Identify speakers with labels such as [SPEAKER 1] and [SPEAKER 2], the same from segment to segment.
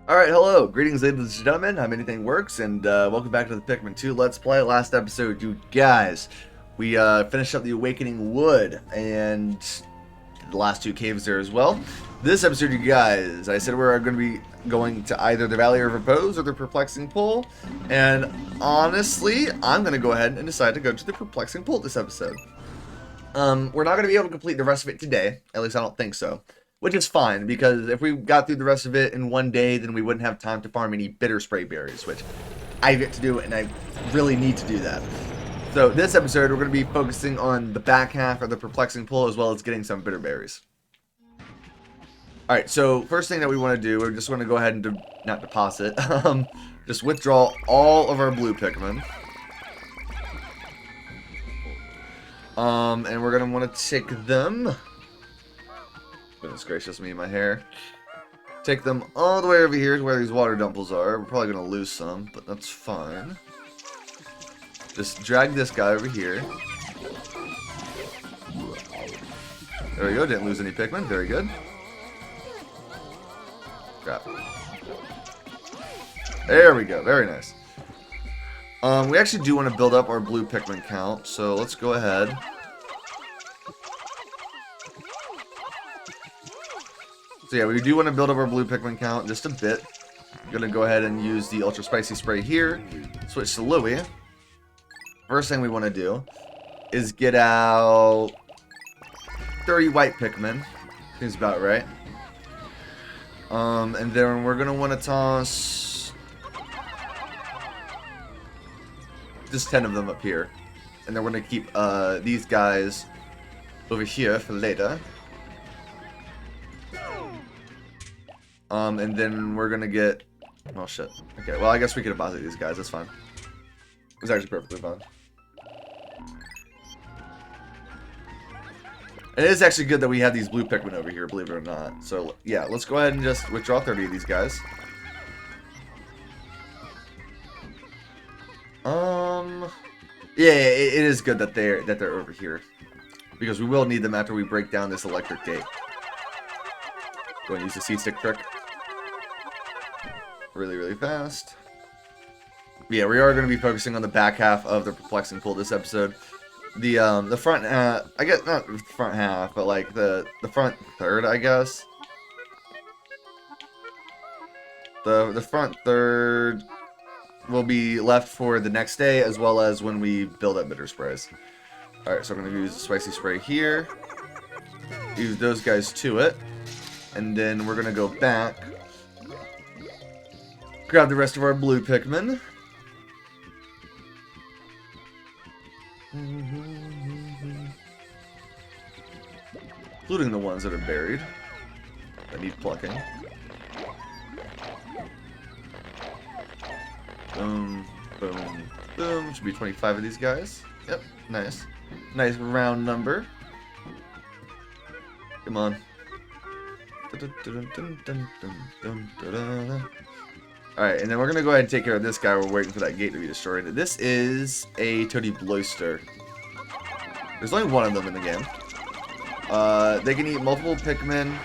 [SPEAKER 1] Alright, hello. Greetings, ladies and gentlemen. I'm Anything Works, and welcome back to the Pikmin 2 Let's Play. Last episode, you guys, we finished up the Awakening Wood, and the last two caves there as well. This episode, you guys, I said we're going to be going to either the Valley of Repose or the Perplexing Pool, and honestly, I'm going to go ahead and decide to go to the Perplexing Pool this episode. We're not going to be able to complete the rest of it today, at least I don't think so. Which is fine, because if we got through the rest of it in one day, then we wouldn't have time to farm any bitter spray berries, which I get to do, and I really need to do that. So this episode, we're going to be focusing on the back half of the Perplexing Pool, as well as getting some bitter berries. Alright, so first thing that we want to do, we just want to go ahead and, not deposit, just withdraw all of our blue Pikmin. And we're going to want to take them... Goodness gracious me, my hair. Take them all the way over here to where these water dimples are. We're probably going to lose some, but that's fine. Just drag this guy over here. There we go, didn't lose any Pikmin. Very good. Crap. There we go, very nice. We actually do want to build up our blue Pikmin count, so let's go ahead. So yeah, we do want to build up our blue Pikmin count just a bit. I'm going to go ahead and use the Ultra Spicy Spray here. Switch to Louie. First thing we want to do is get out 30 white Pikmin. Seems about right. And then we're going to want to toss just 10 of them up here. And then we're going to keep these guys over here for later. And then we're gonna get... Oh, shit. Okay, well, I guess we can deposit these guys. That's fine. It's actually perfectly fine. And it is actually good that we have these blue Pikmin over here, believe it or not. So, yeah, let's go ahead and just withdraw 30 of these guys. Yeah, it is good that they're over here. Because we will need them after we break down this electric gate. Go and use the C-stick trick. Really fast. Yeah, we are going to be focusing on the back half of the Perplexing Pool this episode. The front half, I guess not the front half, but like the front third, I guess. The front third will be left for the next day, as well as when we build up bitter sprays. Alright, so I'm going to use the spicy spray here. Use those guys to it. And then we're going to go back. Grab the rest of our blue Pikmin. Including the ones that are buried. That need plucking. Boom, boom, boom. Should be 25 of these guys. Yep, nice. Nice round number. Come on. Alright, and then we're going to go ahead and take care of this guy. We're waiting for that gate to be destroyed. This is a Toady Bloister. There's only one of them in the game. They can eat multiple Pikmin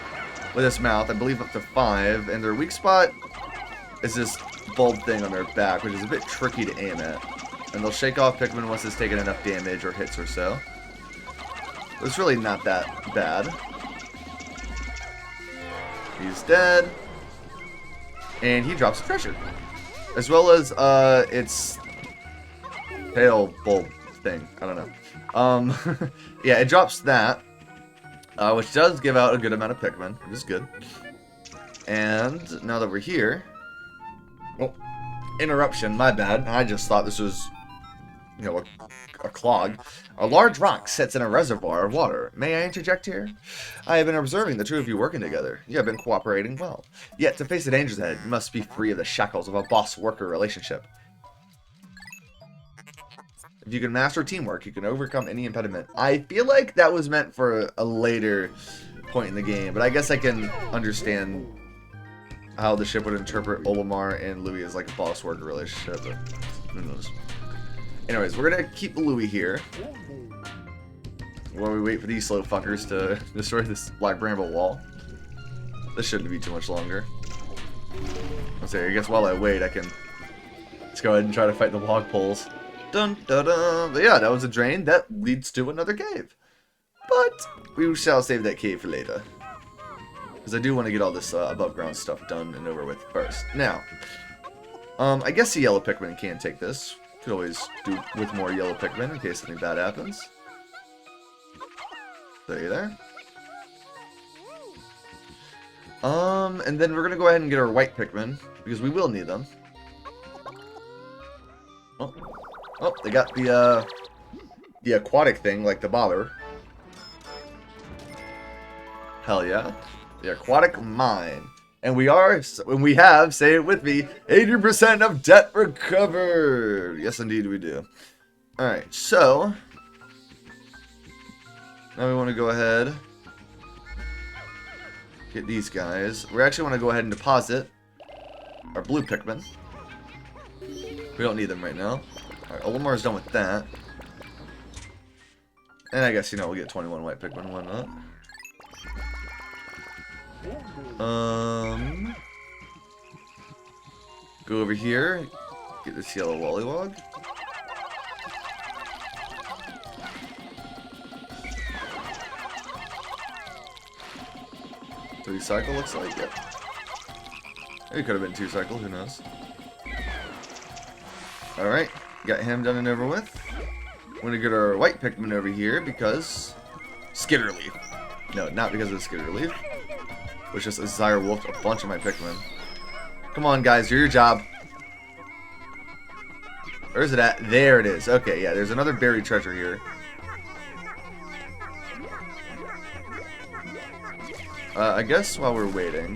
[SPEAKER 1] with its mouth, I believe up to 5. And their weak spot is this bulb thing on their back, which is a bit tricky to aim at. And they'll shake off Pikmin once it's taken enough damage or hits or so. It's really not that bad. He's dead. And he drops a treasure. As well as, its tail bulb thing. I don't know. Yeah, it drops that. Which does give out a good amount of Pikmin, which is good. And now that we're here... Oh, interruption, my bad. I just thought this was, you know, a clog. A large rock sits in a reservoir of water. May I interject here? I have been observing the two of you working together. You have been cooperating well. Yet, to face the dangers ahead, you must be free of the shackles of a boss-worker relationship. If you can master teamwork, you can overcome any impediment. I feel like that was meant for a later point in the game, but I guess I can understand how the ship would interpret Olimar and Louie as like a boss-worker relationship, but who knows. Anyways, we're gonna keep Louie here while we wait for these slow fuckers to destroy this black bramble wall. This shouldn't be too much longer. Let's see, I guess while I wait, I can... Let's go ahead and try to fight the log poles. Dun, dun, dun. But yeah, that was a drain. That leads to another cave. But we shall save that cave for later. Because I do want to get all this above ground stuff done and over with first. Now, I guess the yellow Pikmin can take this. Could always do with more yellow Pikmin in case something bad happens. There you there. And then we're gonna go ahead and get our white Pikmin, because we will need them. Oh, they got the aquatic thing, like the bobber. Hell yeah. The aquatic mine. And we have, say it with me, 80% of debt recovered. Yes, indeed we do. Alright, so now we want to go ahead, get these guys. We actually want to go ahead and deposit our blue Pikmin. We don't need them right now. Alright, Olimar's done with that. And I guess, we'll get 21 white Pikmin, why not? Go over here, get this yellow Wollywog. Three cycle looks like, yep. It could have been 2 cycle, who knows. Alright, got him done and over with. We're gonna get our white Pikmin over here because Skitter Leaf. No, not because of the Skitter Leaf. Which just Desire Wolfed a bunch of my Pikmin. Come on, guys, do your job. Where is it at? There it is. Okay, yeah, there's another buried treasure here. I guess while we're waiting...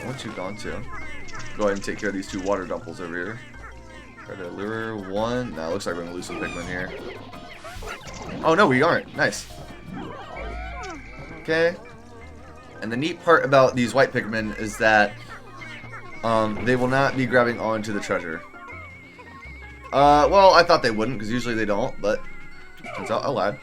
[SPEAKER 1] What you gone to? Go ahead and take care of these 2 water dumples over here. Try to lure 1. Nah, looks like we're gonna lose some Pikmin here. Oh no, we aren't. Nice. Okay. And the neat part about these white Pikmin is that they will not be grabbing onto the treasure. Well, I thought they wouldn't, because usually they don't, but turns out I lied.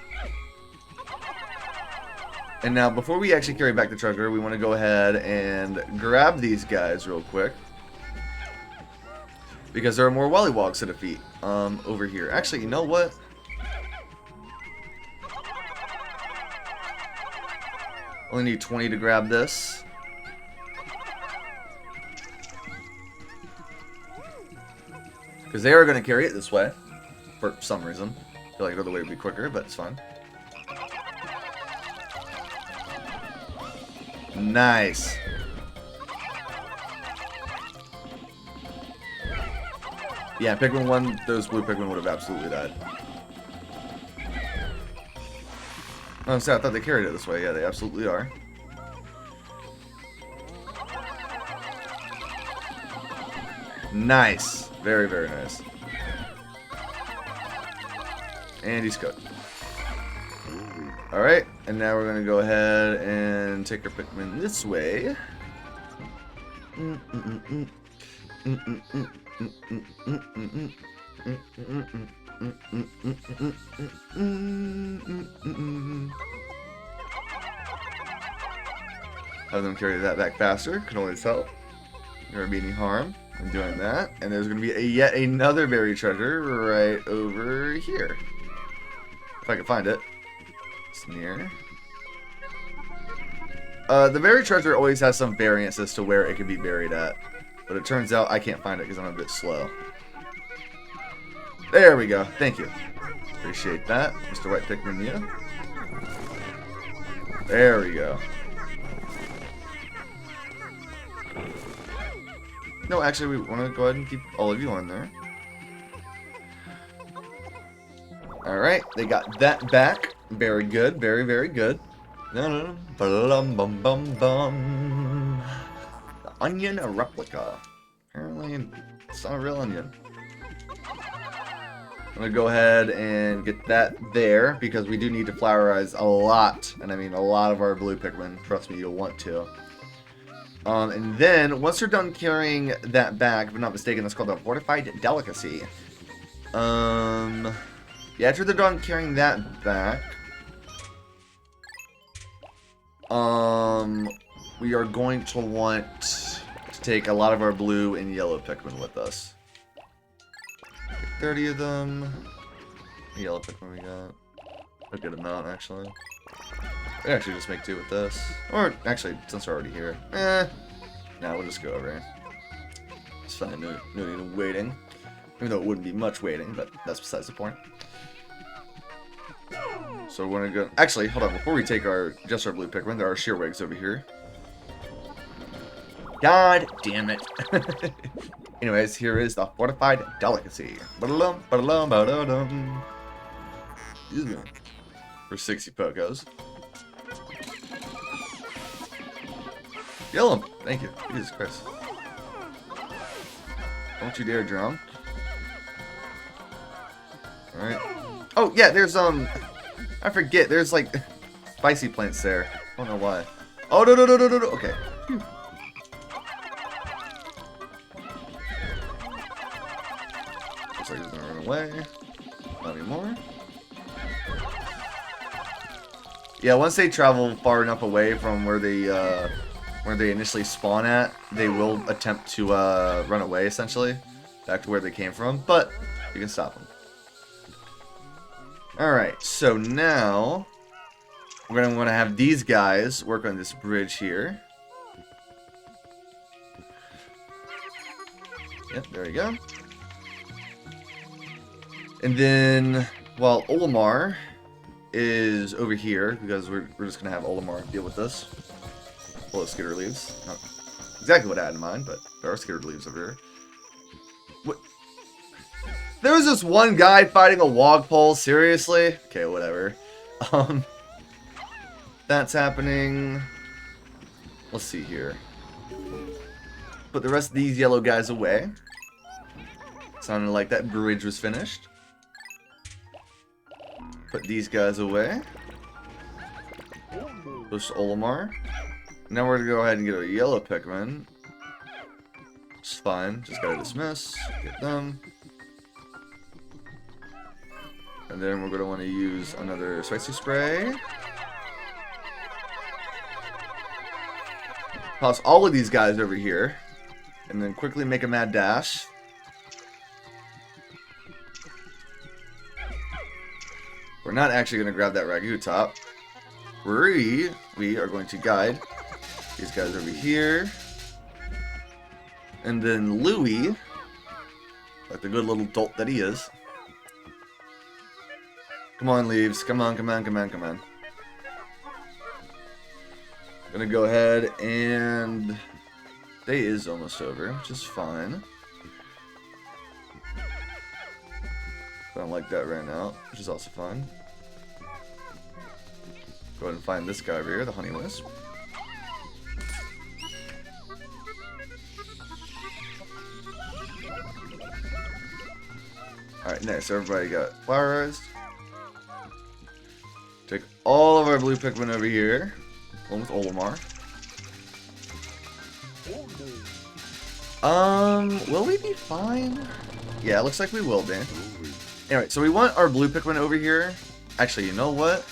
[SPEAKER 1] And now, before we actually carry back the treasure, we want to go ahead and grab these guys real quick. Because there are more Wollywogs to defeat over here. Actually, you know what? Only need 20 to grab this. Because they are going to carry it this way. For some reason. I feel like another way would be quicker, but it's fine. Nice. Yeah, Pikmin 1, those blue Pikmin would have absolutely died. Oh, so I thought they carried it this way. Yeah, they absolutely are. Nice. Very, very nice. And he's cooked. Alright, and now we're going to go ahead and take our Pikmin this way. Have them carry that back faster. Can always help. Never be any harm in doing that. And there's going to be yet another buried treasure right over here. If I can find it. It's near. The buried treasure always has some variance as to where it can be buried at. But it turns out I can't find it because I'm a bit slow. There we go. Thank you. Appreciate that, Mr. White Pikmin, yeah. There we go. No, actually, we want to go ahead and keep all of you on there. Alright, they got that back. Very good. Very, very good. The onion replica. Apparently, it's not a real onion. I'm going to go ahead and get that there, because we do need to flowerize a lot, and I mean a lot of our blue Pikmin. Trust me, you'll want to. And then, once you're done carrying that back, if I'm not mistaken, that's called a Fortified Delicacy. Yeah, after they're done carrying that back, we are going to want to take a lot of our blue and yellow Pikmin with us. 30 of them. The yellow Pikmin we got. A good amount, actually. We actually just make 2 with this. Or, actually, since we're already here. Nah, we'll just go over here. It's fine, no need of waiting. Even though it wouldn't be much waiting, but that's besides the point. So we're gonna go... Actually, hold on. Before we take our blue Pikmin, there are Shearwigs over here. God damn it. Anyways, here is the fortified delicacy. Ba-da-dum, ba-da-dum, ba-da-dum. For 60 Pokos. Kill him. Thank you. Jesus Christ. Don't you dare drown. Alright. Oh, yeah, there's, I forget, there's, like, spicy plants there. I don't know why. Oh, no. Okay. Phew. Looks like he's gonna run away. Not anymore. Yeah, once they travel far enough away from where they initially spawn at, they will attempt to run away, essentially, back to where they came from, but you can stop them. Alright, so now we're going to have these guys work on this bridge here. Yep, there we go. And then, while Olimar is over here, because we're just going to have Olimar deal with this. Full of skitter leaves. Not exactly what I had in mind, but there are skitter leaves over here. What? There was this one guy fighting a Wogpole, seriously? Okay, whatever. That's happening. Let's see here. Put the rest of these yellow guys away. Sounded like that bridge was finished. Put these guys away. Push Olimar. Now we're gonna go ahead and get a yellow Pikmin. It's fine. Just gotta dismiss. Get them. And then we're gonna want to use another spicy spray. Toss all of these guys over here. And then quickly make a mad dash. We're not actually gonna grab that Ragu top. We are going to guide these guys over here. And then Louie, like the good little dolt that he is. Come on, leaves. Come on. Gonna go ahead and... Day is almost over, which is fine. I don't like that right now, which is also fine. Go ahead and find this guy over here, the Honey Wisp. Alright, next, everybody got flowerized. Take all of our blue Pikmin over here, along with Olimar. Will we be fine? Yeah, it looks like we will be. Anyway, so we want our blue Pikmin over here. Actually, you know what?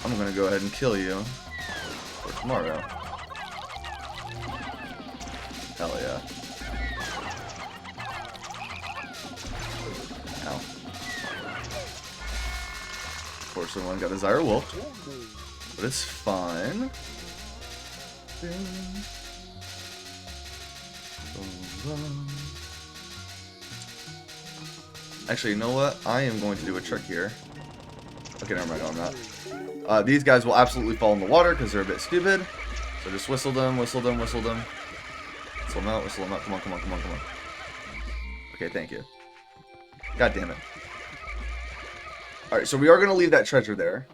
[SPEAKER 1] I'm gonna go ahead and kill you for tomorrow. Hell yeah. Ow. Of course, someone got a Zyra Wolf. But it's fine. Actually, you know what? I am going to do a trick here. Okay, never mind. No, I'm not. These guys will absolutely fall in the water because they're a bit stupid. So just whistle them. Whistle them out. Come on. Okay, thank you. God damn it. Alright, so we are going to leave that treasure there.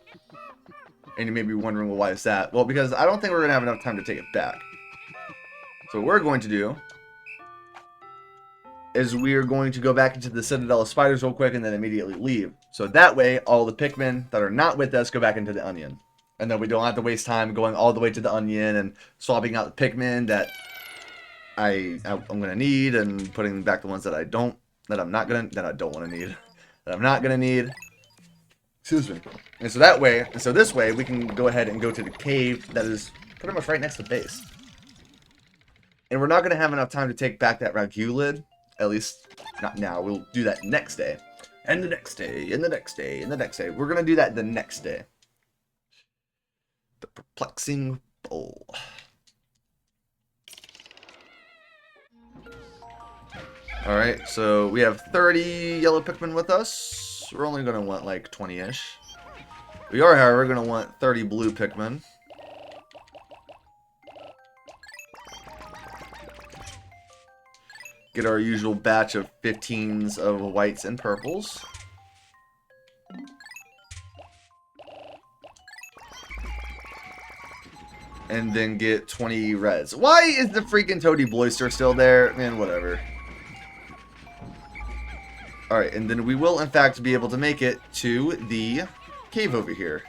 [SPEAKER 1] And you may be wondering, well, why is that? Well, because I don't think we're going to have enough time to take it back. So what we're going to do is we are going to go back into the Citadel of Spiders real quick and then immediately leave. So that way, all the Pikmin that are not with us go back into the Onion. And then we don't have to waste time going all the way to the Onion and swapping out the Pikmin that I'm going to need and putting back the ones that I don't want to need. That I'm not going to need. Excuse me. And so this way, we can go ahead and go to the cave that is pretty much right next to base. And we're not going to have enough time to take back that ragu lid. At least, not now. We'll do that next day. And the next day, and the next day, and the next day. We're going to do that the next day. The perplexing bowl. Alright, so we have 30 yellow Pikmin with us. We're only going to want like 20-ish. We are, however, going to want 30 blue Pikmin. Get our usual batch of 15s of whites and purples. And then get 20 reds. Why is the freaking Toady Bloister still there? Man, whatever. Alright, and then we will, in fact, be able to make it to the cave over here.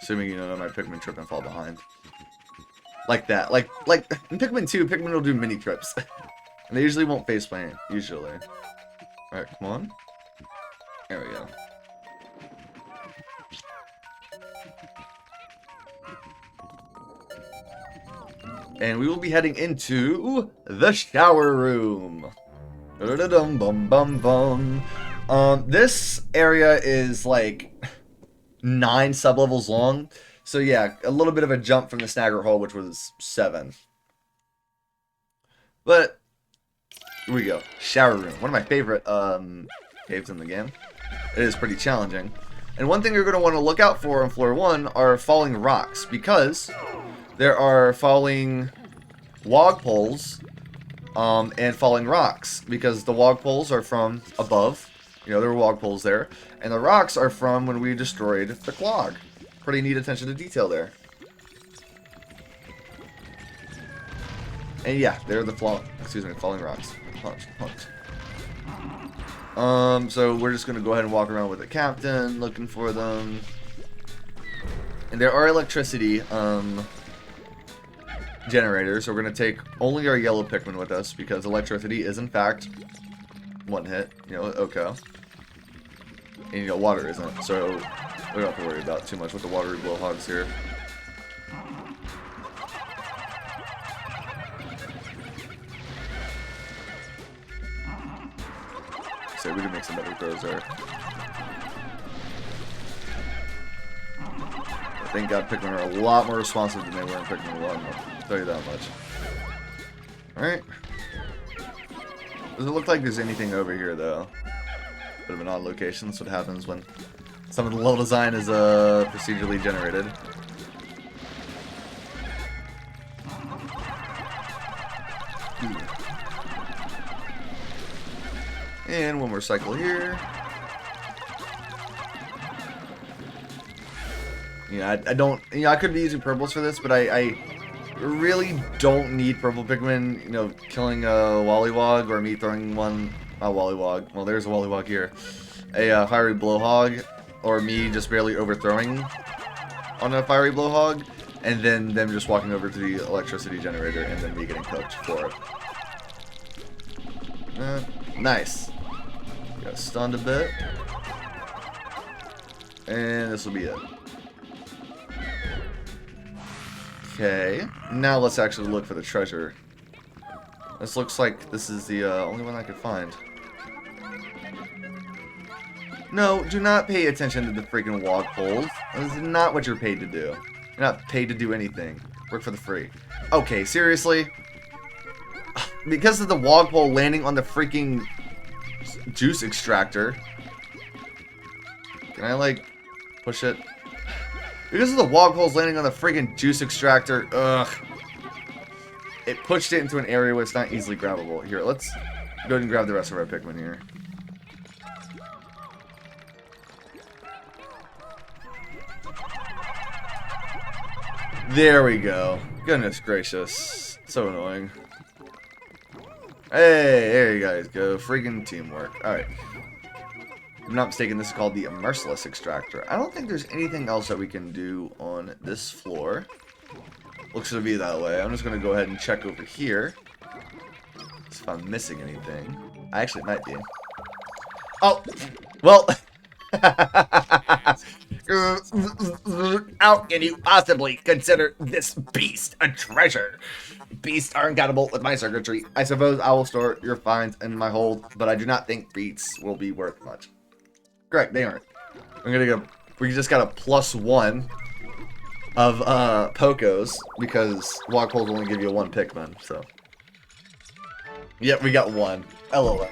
[SPEAKER 1] Assuming, you know, none of my Pikmin trip and fall behind. Like that. Like in Pikmin 2, Pikmin will do mini trips. And they usually won't faceplant, usually. Alright, come on. There we go. And we will be heading into the shower room. This area is like 9 sublevels long. So yeah, a little bit of a jump from the Snagger Hole, which was 7. But here we go. Shower room. One of my favorite caves in the game. It is pretty challenging. And one thing you're going to want to look out for on floor 1 are falling rocks, because there are falling log poles and falling rocks, because the log poles are from above. You know, there were log poles there. And the rocks are from when we destroyed the clog. Pretty neat attention to detail there. And yeah, they're the falling rocks. So we're just going to go ahead and walk around with the captain, looking for them. And there are electricity generators, so we're going to take only our yellow Pikmin with us, because electricity is, in fact, one hit, you know, Oko. And, you know, water isn't, so we don't have to worry about too much with the watery blowhogs here. So we can make some better throws there. Thank God Pikmin are a lot more responsive than they were in Pikmin 1. I'll tell you that much. Alright. Doesn't look like there's anything over here, though. Bit of an odd location. That's what happens when some of the level design is procedurally generated. And one more cycle here. Yeah, I don't, you know, I could be using purples for this, but I really don't need purple Pikmin, you know, killing a Wollywog, or me throwing a Wollywog. Well, there's a Wollywog here. A fiery blowhog, or me just barely overthrowing on a fiery blowhog, and then them just walking over to the electricity generator, and then me getting cooked for it. Nice. Got stunned a bit. And this will be it. Okay, now let's actually look for the treasure. This looks like this is the only one I could find. No, do not pay attention to the freaking log poles. This is not what you're paid to do. You're not paid to do anything. Work for the free. Okay, seriously? Because of the log pole landing on the freaking juice extractor. Can I, like, push it? Because of the log poles landing on the freaking juice extractor, ugh. It pushed it into an area where it's not easily grabbable. Here, let's go ahead and grab the rest of our Pikmin here. There we go. Goodness gracious. So annoying. Hey, there you guys go. Freaking teamwork. Alright. If I'm not mistaken, this is called the Merciless Extractor. I don't think there's anything else that we can do on this floor. Looks to be that way. I'm just going to go ahead and check over here. See if I'm missing anything. I actually might be. Oh, well. How can you possibly consider this beast a treasure? Beasts are incompatible with my circuitry. I suppose I will store your finds in my hold, but I do not think beasts will be worth much. Correct, they aren't. I'm gonna go. We just got a +1 of Pokos because Wogpoles only give you 1 Pikmin. So, yep, we got 1. LOL.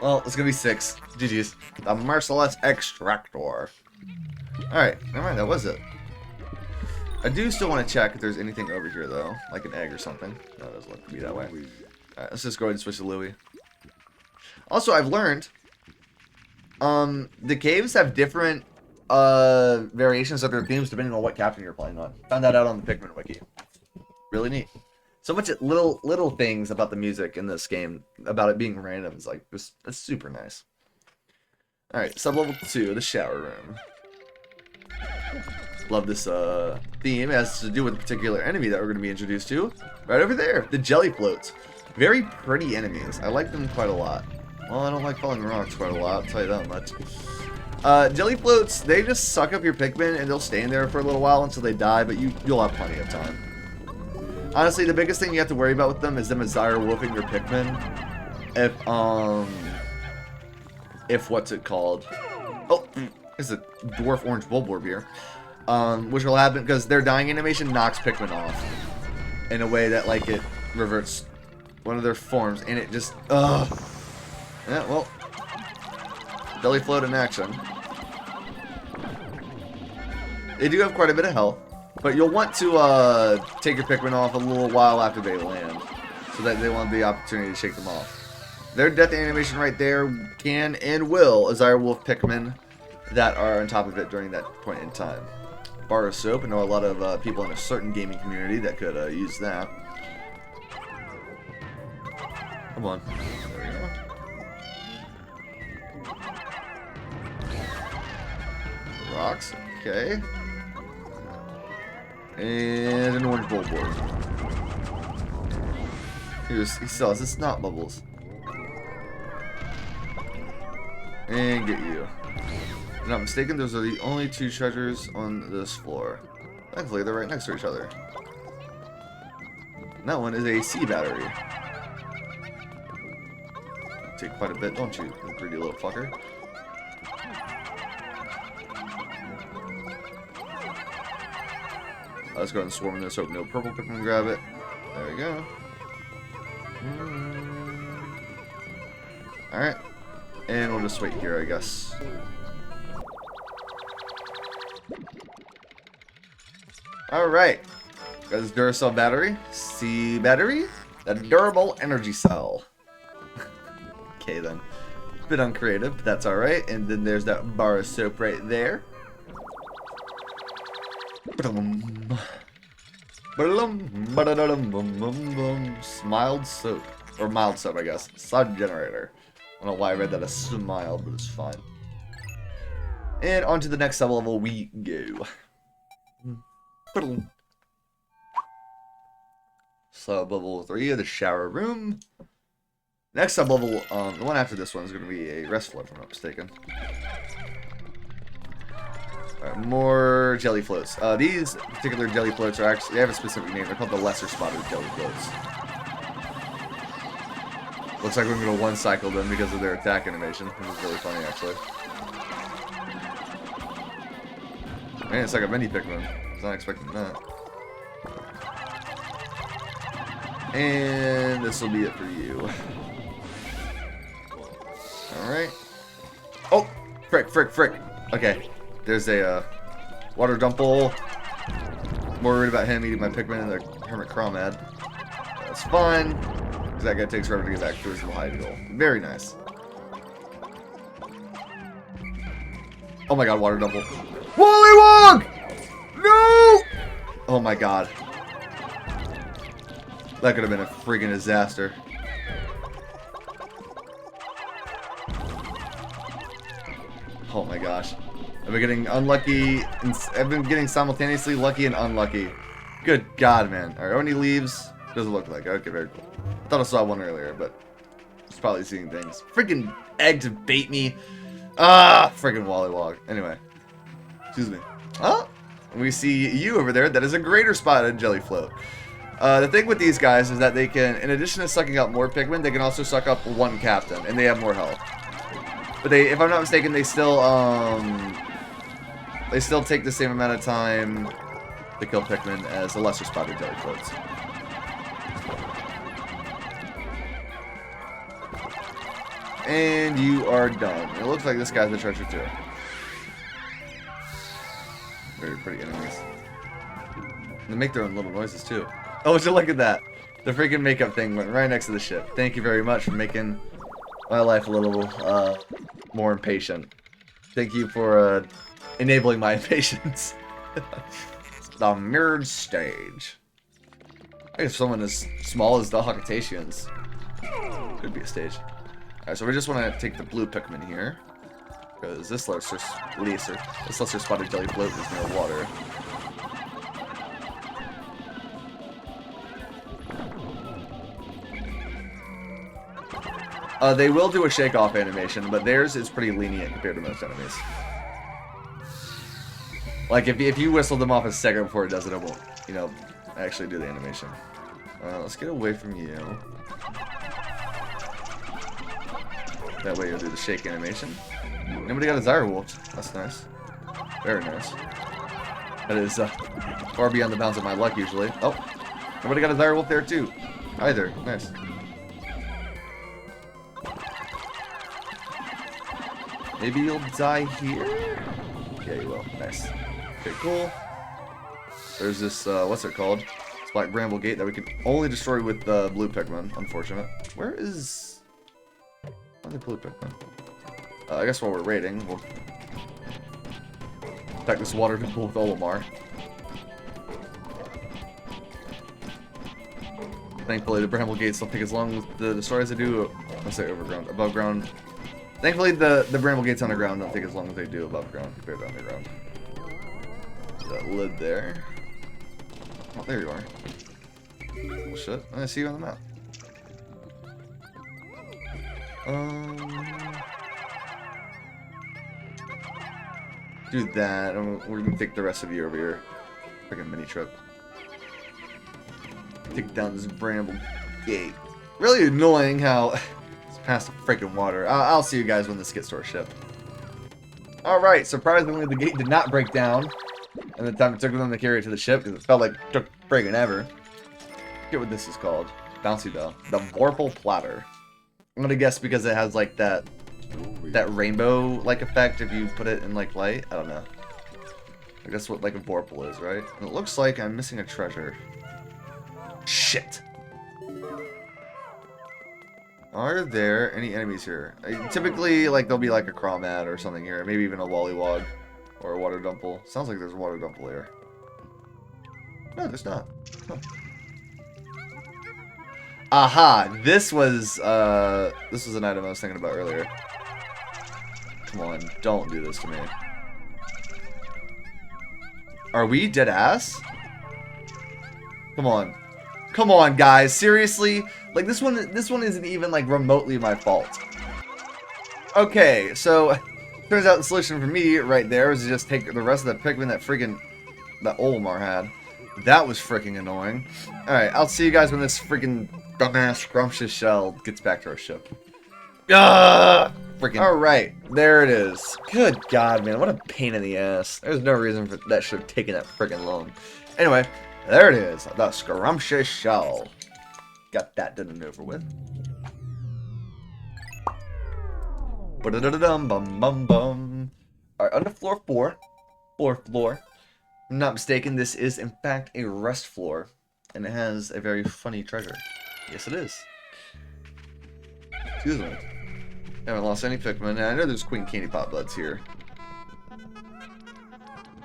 [SPEAKER 1] Well, it's gonna be 6. GG's. The Merciless Extractor. Alright, never mind, that was it. I do still want to check if there's anything over here, though. Like an egg or something. No, it doesn't look to be that way. Alright, let's just go ahead and switch to Louie. Also, I've learned... the caves have different, variations of their themes depending on what captain you're playing on. Found that out on the Pikmin wiki. Really neat. So much little things about the music in this game, about it being random, is like, that's super nice. Alright, sublevel 2, the shower room. Love this theme. It has to do with a particular enemy that we're going to be introduced to. Right over there, the jelly floats. Very pretty enemies. I like them quite a lot. Well, I don't like falling rocks quite a lot, I'll tell you that much. Jelly floats, they just suck up your Pikmin and they'll stay in there for a little while until they die, but you'll have plenty of time. Honestly, the biggest thing you have to worry about with them is them wolfing your Pikmin. If what's it called? Oh, there's a dwarf orange bulborb here. Which will happen because their dying animation knocks Pikmin off in a way that, like, it reverts one of their forms, and it just, yeah, well, jelly float in action. They do have quite a bit of health, but you'll want to take your Pikmin off a little while after they land, so that they want the opportunity to shake them off. Their death animation right there can and will wolf Pikmin that are on top of it during that point in time. Bar of soap. I know a lot of people in a certain gaming community that could use that. Come on. There we go. Rocks. Okay. And an orange bulborb. He still has his snot bubbles. And get you. If I'm not mistaken, those are the only 2 treasures on this floor. Thankfully, they're right next to each other. And that one is a sea battery. Take quite a bit, don't you, you greedy little fucker? Let's go ahead and swarm in this. Hope no purple Pikmin grab it. There we go. Alright. And we'll just wait here, I guess. Alright. Got this Duracell battery. C battery. A durable energy cell. Okay then. A bit uncreative, but that's alright. And then there's that bar of soap right there. Smiled soap. Or mild soap, I guess. Sud generator. I don't know why I read that as smiled, but it's fine. And on to the next sublevel we go. Sublevel 3 of the shower room. Next sublevel, the one after this one is going to be a rest floor, if I'm not mistaken. Alright, more jelly floats. These particular jelly floats are actually, they have a specific name. They're called the lesser spotted jelly floats. Looks like we're going to one-cycle them because of their attack animation, which is really funny, actually. Man, it's like a mini Pikmin. I was not expecting that. And this will be it for you. Alright. Oh! Frick. Okay. There's a water dumple. More worried about him eating my Pikmin and the Hermit Crawmad. That's fine. Because that guy takes forever to get back to his little hidey hole. Very nice. Oh my god, water dumple. Wollywog! No! Oh my god. That could have been a freaking disaster. Oh my gosh. I've been getting unlucky. I've been getting simultaneously lucky and unlucky. Good god, man. Alright, only leaves. Doesn't look like it. Okay, very cool. Thought I saw one earlier, but it's probably seeing things. Freaking egg to bait me. Ah, friggin' Wallywog. Anyway. Excuse me. Oh, we see you over there. That is a greater spotted jelly float. The thing with these guys is that they can, in addition to sucking up more Pikmin, they can also suck up one captain, and they have more health. But they, if I'm not mistaken, they still take the same amount of time to kill Pikmin as the lesser spotted jelly floats. And you are done. It looks like this guy's the treasure too. Very pretty enemies. They make their own little noises too. Oh, would you look at that? The freaking makeup thing went right next to the ship. Thank you very much for making my life a little more impatient. Thank you for enabling my impatience. The mirrored stage. I guess someone as small as the Hawkataceans could be a stage. Alright, so we just want to take the blue Pikmin here. Because this lesser spotted jelly float is near water. They will do a shake-off animation, but theirs is pretty lenient compared to most enemies. Like, if you whistle them off a second before it does it, it won't, you know, actually do the animation. Let's get away from you. That way you'll do the shake animation. Nobody got a Direwolf. That's nice. Very nice. That is far beyond the bounds of my luck usually. Oh, nobody got a Direwolf there too. Either. Nice. Maybe you'll die here? Yeah, you will. Nice. Okay, cool. There's this, what's it called? It's Black Bramble Gate that we can only destroy with blue Pikmin. Unfortunate. Where is... Where's the blue Pikmin? I guess while we're raiding, we'll attack this water temple with Olimar. Thankfully, the Bramble Gates don't take as long to destroy as they do, let's say, overground, above ground. Thankfully, the Bramble Gates underground don't take as long as they do above ground compared to underground. That lid there. Oh, there you are. Well, shit. I see you on the map. Do that, and we're gonna take the rest of you over here. Freaking mini trip. Take down this Bramble Gate. Really annoying how it's past the freaking water. I'll see you guys when this gets to our ship. Alright, surprisingly the gate did not break down. And the time it took them to carry it to the ship, because it felt like it took friggin' ever. Forget what this is called. Bouncy Bell. The Vorpal Platter. I'm gonna guess because it has like that rainbow-like effect if you put it in like light. I don't know. I guess what like a Vorpal is, right? And it looks like I'm missing a treasure. Shit. Are there any enemies here? Typically, like there'll be like a Crawmad or something here, maybe even a Wallywog or a Water Dumple. Sounds like there's a Water Dumple here. No, there's not. Huh. Aha! This was an item I was thinking about earlier. Come on, don't do this to me. Are we dead ass? Come on. Come on, guys. Seriously? Like, this one isn't even, like, remotely my fault. Okay, so, turns out the solution for me right there was to just take the rest of that Pikmin that Olimar had. That was freaking annoying. Alright, I'll see you guys when this freaking dumbass scrumptious shell gets back to our ship. Ah! Freaking. Alright, there it is. Good God, man, what a pain in the ass. There's no reason for that should have taken that freaking long. Anyway, there it is, the scrumptious shell. Got that done and over with. Ba-da-da-dum-bum-bum-bum. Alright, on to floor 4. Fourth floor. If I'm not mistaken, this is in fact a rest floor. And it has a very funny treasure. Yes, it is. Excuse me. Haven't lost any Pikmin. And I know there's Queen Candy Pot Buds here.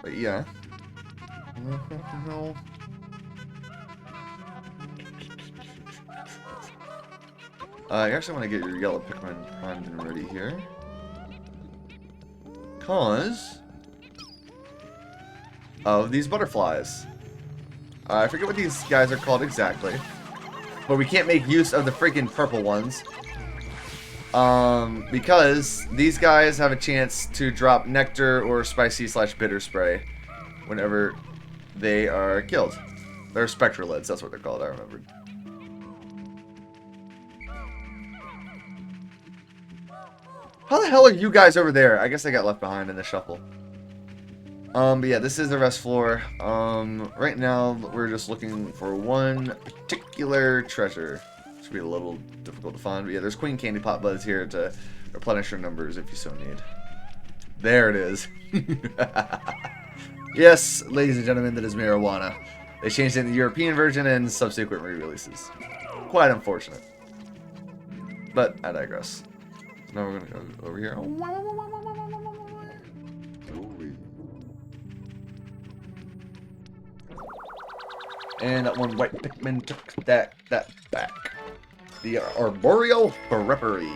[SPEAKER 1] But yeah. I actually want to get your yellow Pikmin primed and ready here. Cause of these butterflies. I forget what these guys are called exactly. But we can't make use of the freaking purple ones. Because these guys have a chance to drop nectar or spicy/bitter spray whenever they are killed. They're spectralids, that's what they're called, I remembered. How the hell are you guys over there? I guess I got left behind in the shuffle. But yeah, this is the rest floor. Right now, we're just looking for one particular treasure. Should be a little difficult to find, but yeah, there's Queen Candy Pot Buds here to replenish your numbers if you so need. There it is. Yes, ladies and gentlemen, that is marijuana. They changed it in the European version and subsequent re-releases. Quite unfortunate. But I digress. Now we're gonna go over here. And that one white Pikmin took that back. The Arboreal Periphery.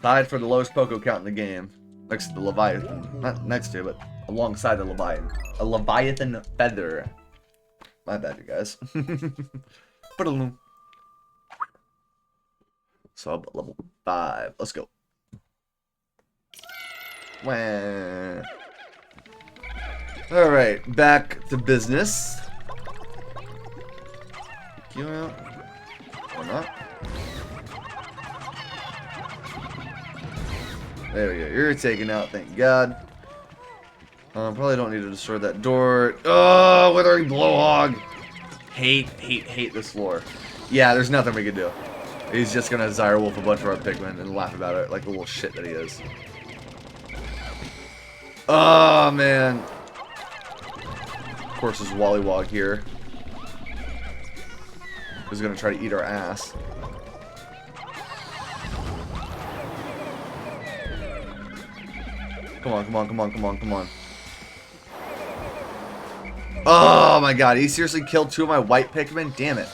[SPEAKER 1] Tied for the lowest Poco count in the game. Next to the Leviathan. Not next to, but alongside the Leviathan. A Leviathan feather. My bad, you guys. Sub level 5. Let's go. Wah. Alright, back to business. You out. Or not. There we go. You're taken out, thank God. Probably don't need to destroy that door. Oh, withering blowhog. Hate this floor. Yeah, there's nothing we can do. He's just gonna Zyrewolf a bunch of our Pikmin and laugh about it like the little shit that he is. Oh, man. Of course, there's Wollywog here. Who's gonna try to eat our ass. Come on, come on, come on, come on, come on. Oh my god, he seriously killed 2 of my white Pikmin? Damn it.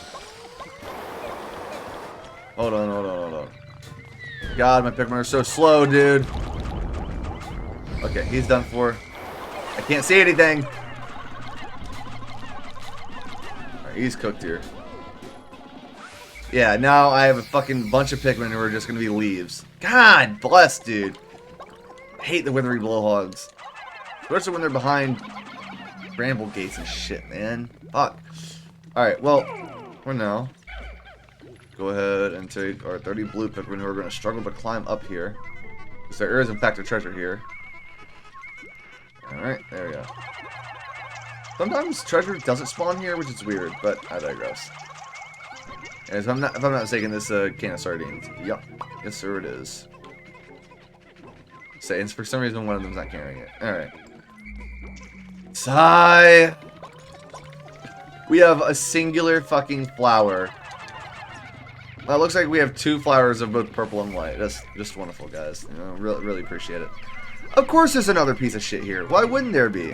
[SPEAKER 1] Hold on, hold on, hold on. God, my Pikmin are so slow, dude. Okay, he's done for. I can't see anything. Alright, he's cooked here. Yeah, now I have a fucking bunch of Pikmin who are just gonna be leaves. God bless, dude. I hate the withery blowhogs. Especially when they're behind bramble gates and shit, man. Fuck. Alright, well, for now, go ahead and take our 30 blue Pikmin who are going to struggle to climb up here. Because there is, in fact, a treasure here. Alright, there we go. Sometimes treasure doesn't spawn here, which is weird, but I digress. And if I'm not mistaken, this can of sardines. Yup. Yes, sir, it is. Say, and for some reason, one of them's not carrying it. Alright. Sigh. We have a singular fucking flower. Well, it looks like we have 2 flowers of both purple and white. That's just wonderful, guys. You know, really appreciate it. Of course there's another piece of shit here. Why wouldn't there be?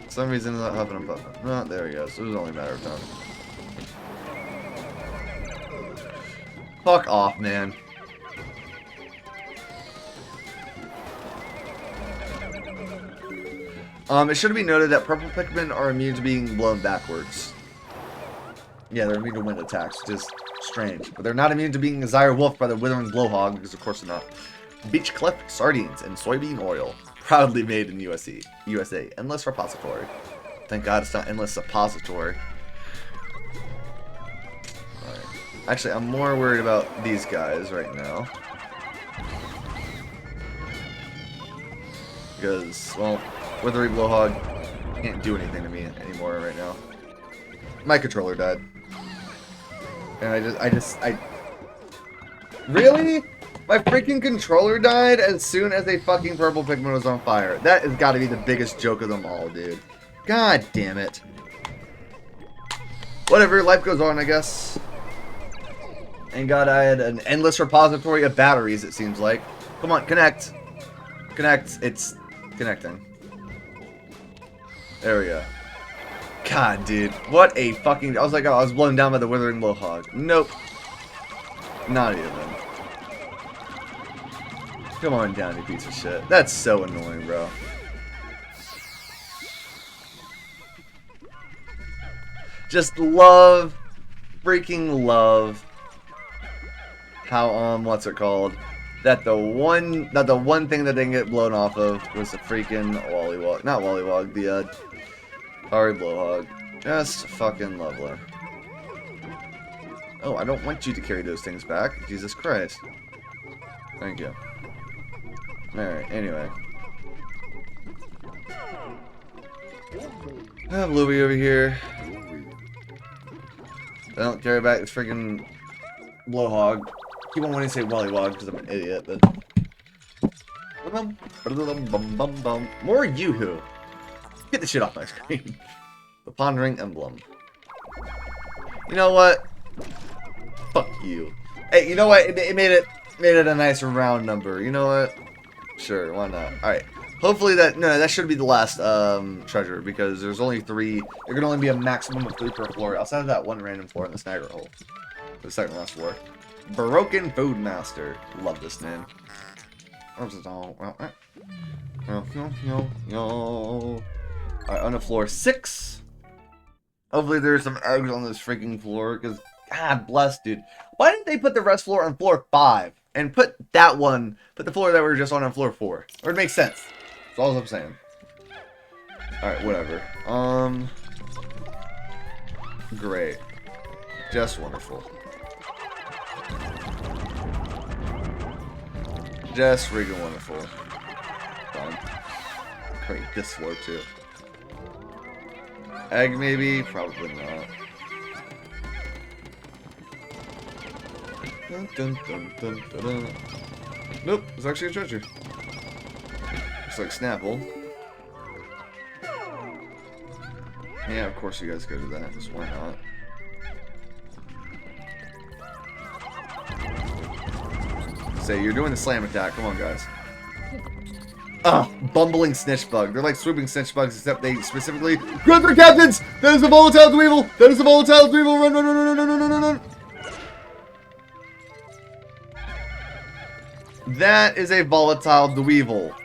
[SPEAKER 1] For some reason, it's not huffing and puffing. Oh, there he goes. It was only a matter of time. Fuck off, man. It should be noted that purple Pikmin are immune to being blown backwards. Yeah, they're immune to wind attacks, which is strange. But they're not immune to being Zyrewolfed by the withering blowhog, because of course they're not. Beach Cliff sardines and soybean oil. Proudly made in USA. Endless repository. Thank God it's not endless suppository. Alright. Actually, I'm more worried about these guys right now. Because, well, withery blowhog can't do anything to me anymore right now. My controller died. And I really? My freaking controller died as soon as a fucking purple Pikmin was on fire. That has got to be the biggest joke of them all, dude. God damn it. Whatever, life goes on, I guess. And God, I had an endless repository of batteries, it seems like. Come on, connect. Connect. It's connecting. There we go. God, dude. What a fucking... I was like, oh, I was blown down by the withering blowhog. Nope. Not even. Come on down, you piece of shit. That's so annoying, bro. Just love, freaking love how, what's it called? That the one thing that didn't get blown off of was the freaking Wollywog. Not Wollywog, the, Ari Blowhog. Just fucking lovely. Oh, I don't want you to carry those things back. Jesus Christ. Thank you. Alright, anyway. I have Louie over here. I don't carry back this freaking Blowhog. Keep on wanting to say Wollywog because I'm an idiot, but... More Yoo-hoo. Get the shit off my screen. The Pondering Emblem. You know what? Fuck you. Hey, you know what? It made it a nice round number. You know what? Sure, why not? Alright. Hopefully that should be the last treasure because there's only 3. There can only be a maximum of 3 per floor outside of that one random floor in the snagger hole. The second last floor. Broken Food Master. Love this name. Alright, on the floor 6. Hopefully there's some eggs on this freaking floor, because God bless, dude. Why didn't they put the rest floor on floor 5? And put the floor that we were just on floor 4? Or it makes sense. That's all I'm saying. Alright, whatever. Great. Just wonderful. Just freaking wonderful. Fine. Great, this floor too. Egg maybe? Probably not. Dun, dun, dun, dun, dun, dun. Nope, it's actually a treasure. Looks like Snapple. Yeah, of course you guys go to that, because why not? Say, you're doing the slam attack. Come on, guys. Bumbling snitch bug. They're like swooping snitch bugs, except they specifically... Grab their captains! That is a volatile dweevil! That is a volatile dweevil! Run, run, run, run, run, run, run, run, run! That is a volatile dweevil.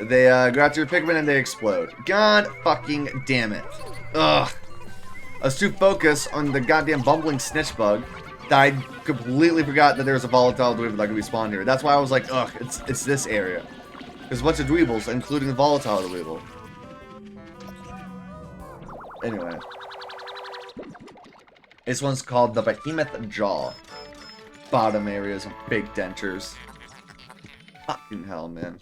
[SPEAKER 1] They go after your Pikmin and they explode. God fucking damn it. Ugh. I was too focused on the goddamn bumbling snitch bug that I completely forgot that there was a volatile dweevil that could be spawned here. That's why I was like, ugh, it's this area. There's a bunch of dweevils, including the volatile dweevil. Anyway. This one's called the Behemoth Jaw. Bottom areas of big dentures. Fucking hell, man.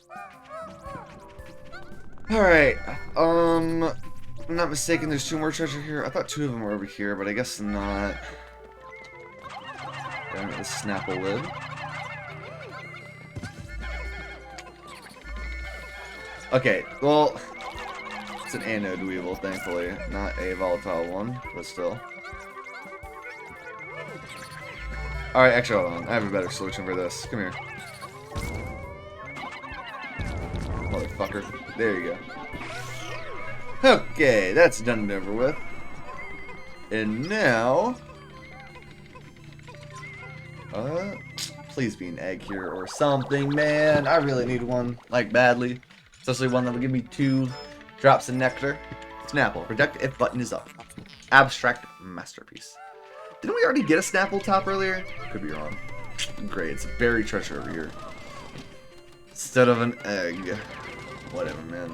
[SPEAKER 1] Alright, if I'm not mistaken, there's 2 more treasure here. I thought 2 of them were over here, but I guess not. Damn it, the Snapple lid. Okay, well, it's an anode weevil, thankfully, not a volatile one, but still. Alright, actually, hold on. I have a better solution for this. Come here. Motherfucker. There you go. Okay, that's done and over with. And now... please be an egg here or something, man. I really need one, like, badly. Especially one that will give me 2 drops of nectar. Snapple. Protect if button is up. Abstract masterpiece. Didn't we already get a Snapple top earlier? Could be wrong. Great, it's a berry treasure over here. Instead of an egg. Whatever, man.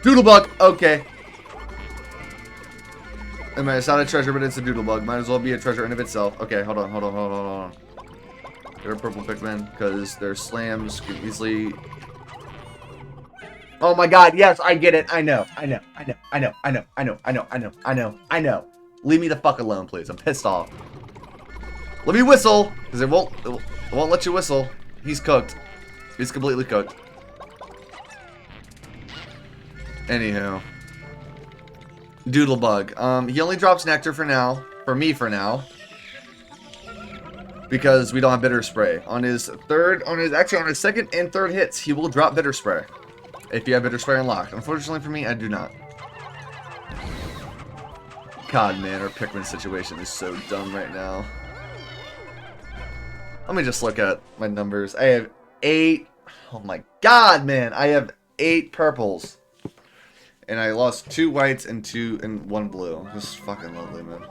[SPEAKER 1] Doodlebug! Okay. I mean, it's not a treasure, but it's a doodlebug. Might as well be a treasure in of itself. Okay, hold on. They're purple Pikmin, because their slams can easily... Oh my god, yes, I get it. I know. Leave me the fuck alone, please. I'm pissed off. Let me whistle, because it won't let you whistle. He's cooked. He's completely cooked. Anywho. Doodlebug. He only drops nectar for now. For me for now. Because we don't have bitter spray. On his second and third hits, he will drop bitter spray. If you have bitter spray unlocked. Unfortunately for me, I do not. God, man, our Pikmin situation is so dumb right now. Let me just look at my numbers. I have 8. Oh my god, man. I have 8 purples. And I lost 2 whites and 1 blue. This is fucking lovely, man.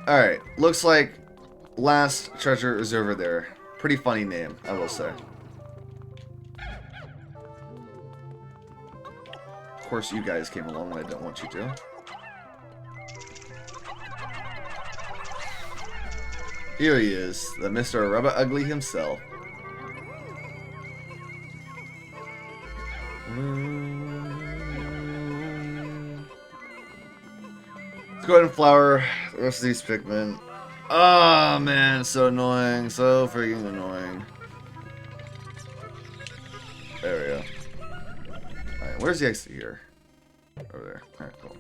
[SPEAKER 1] Alright, looks like last treasure is over there. Pretty funny name, I will say. Of course, you guys came along and I don't want you to. Here he is, the Mr. Rubber Ugly himself. Let's go ahead and flower the rest of these Pikmin. Oh man, so annoying. So freaking annoying. There we go. Alright, where's the exit here? Over there. Alright, cool.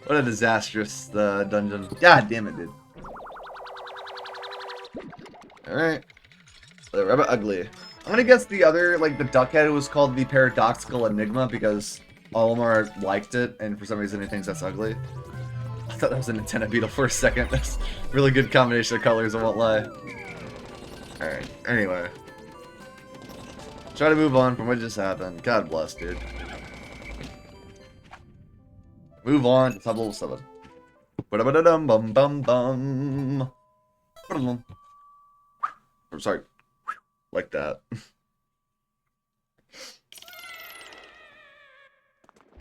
[SPEAKER 1] What a disastrous dungeon. God damn it, dude. Alright. The Rabbit Ugly. I'm gonna guess the other, like the duck head was called the Paradoxical Enigma because Olimar liked it, and for some reason he thinks that's ugly. I thought that was a Nintendo Beetle for a second. That's a really good combination of colors, I won't lie. Alright, anyway. Try to move on from what just happened. God bless, dude. Move on to sub level 7. Ba-da-ba-da-dum-bum-bum-bum. I'm sorry. Like that.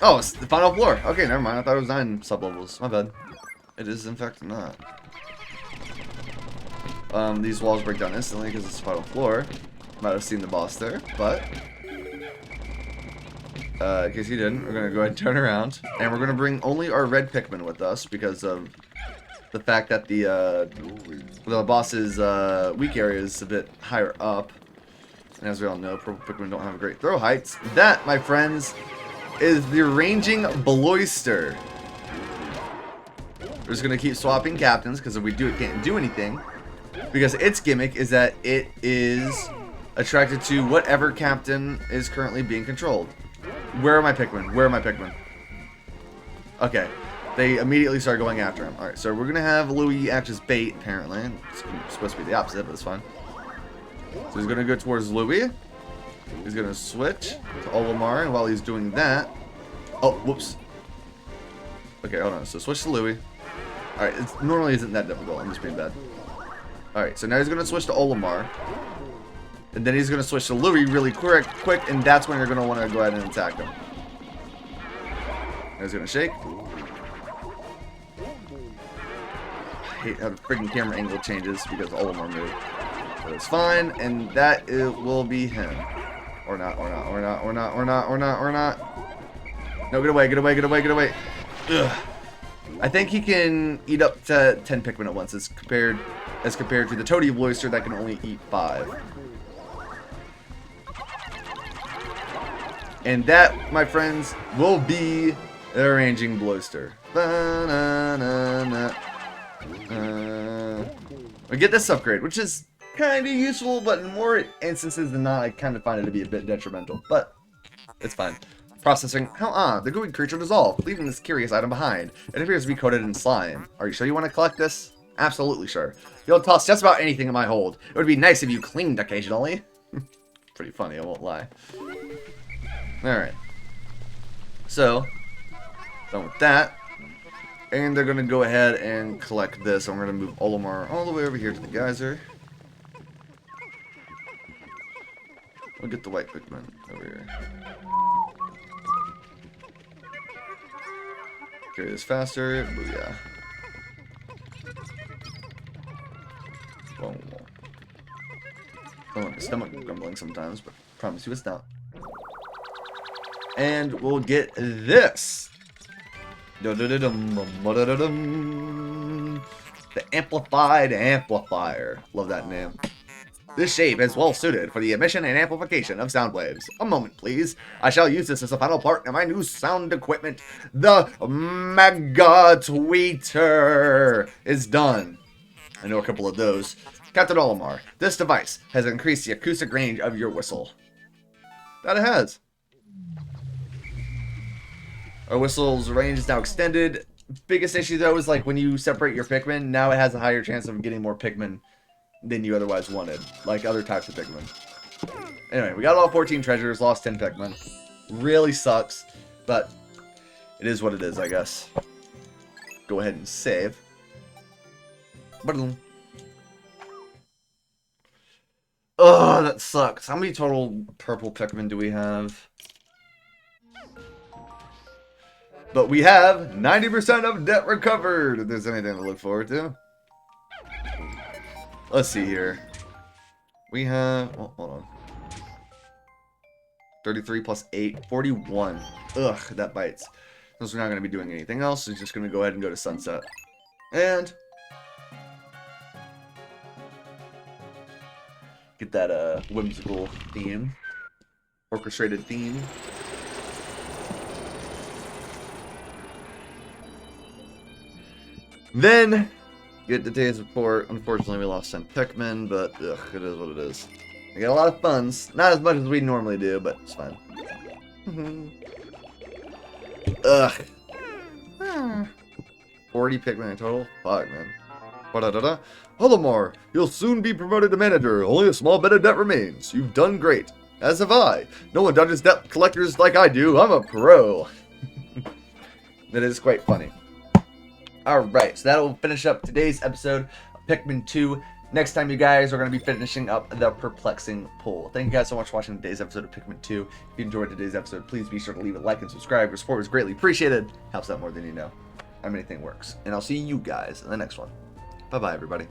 [SPEAKER 1] Oh, it's the final floor. Okay, never mind. I thought it was 9 sub-levels. My bad. It is, in fact, not. These walls break down instantly because it's the final floor. Might have seen the boss there, but... in case you didn't, we're going to go ahead and turn around. And we're going to bring only our red Pikmin with us because of the fact that the boss's weak area is a bit higher up. And as we all know, purple Pikmin don't have great throw heights. That, my friends, is the Ranging Bloister. We're just going to keep swapping captains because if we do, it can't do anything. Because its gimmick is that it is attracted to whatever captain is currently being controlled. Where are my Pikmin? Where are my Pikmin? Okay. They immediately start going after him. Alright, so we're going to have Louis act as bait, apparently. It's supposed to be the opposite, but it's fine. So he's going to go towards Louis. He's going to switch to Olimar, and while he's doing that... Oh, whoops. Okay, hold on. So switch to Louis. Alright, it normally isn't that difficult. I'm just being bad. Alright, so now he's going to switch to Olimar. And then he's going to switch to Louis really quick, and that's when you're going to want to go ahead and attack him. He's going to shake. I hate how the freaking camera angle changes because Olimar moved. But it's fine, and that it will be him. Or not, or not, or not, or not, or not, or not, or not. No, get away, get away, get away, get away. Ugh. I think he can eat up to 10 Pikmin at once as compared to the Toady Bloister that can only eat 5. And that, my friends, will be the Ranging Bloister. We get this upgrade, which is kind of useful, but in more instances than not, I kind of find it to be a bit detrimental. But it's fine. Processing. How odd. The gooey creature dissolved, leaving this curious item behind. It appears to be coated in slime. Are you sure you want to collect this? Absolutely sure. You'll toss just about anything in my hold. It would be nice if you cleaned occasionally. Pretty funny, I won't lie. Alright. So, done with that. And they're going to go ahead and collect this. I'm going to move Olimar all the way over here to the geyser. We'll get the white Pikmin over here. Carry this faster. Booyah. Whoa. Oh, my stomach grumbling sometimes, but I promise you it's not. And we'll get this. The Amplified Amplifier. Love that name. This shape is well suited for the emission and amplification of sound waves. A moment, please. I shall use this as a final part in my new sound equipment. The Mega Tweeter is done. I know a couple of those. Captain Olimar, this device has increased the acoustic range of your whistle. That it has. Our whistle's range is now extended. Biggest issue though is like when you separate your Pikmin, now it has a higher chance of getting more Pikmin than you otherwise wanted, like other types of Pikmin. Anyway, we got all 14 treasures, lost 10 Pikmin. Really sucks, but it is what it is, I guess. go ahead and save. Oh, that sucks. How many total purple Pikmin do we have? But we have 90% of debt recovered, if there's anything to look forward to. Let's see here. We have... Oh, hold on. 33 plus 8. 41. Ugh, that bites. Since we're not going to be doing anything else, we're just going to go ahead and go to Sunset. And... get that whimsical theme. Orchestrated theme. Then, get today's report. Unfortunately, we lost 10 Pikmin, but ugh, it is what it is. We got a lot of funds. Not as much as we normally do, but it's fine. Ugh. 40 Pikmin in total? Fuck, man. Ba-da-da-da. Holomar, you'll soon be promoted to manager. Only a small bit of debt remains. You've done great. As have I. No one dodges debt collectors like I do. I'm a pro. That is quite funny. Alright, so that will finish up today's episode of Pikmin 2. Next time, you guys, are going to be finishing up the Perplexing Pool. Thank you guys so much for watching today's episode of Pikmin 2. If you enjoyed today's episode, please be sure to leave a like and subscribe. Your support is greatly appreciated. Helps out more than you know. Anything works. And I'll see you guys in the next one. Bye-bye, everybody.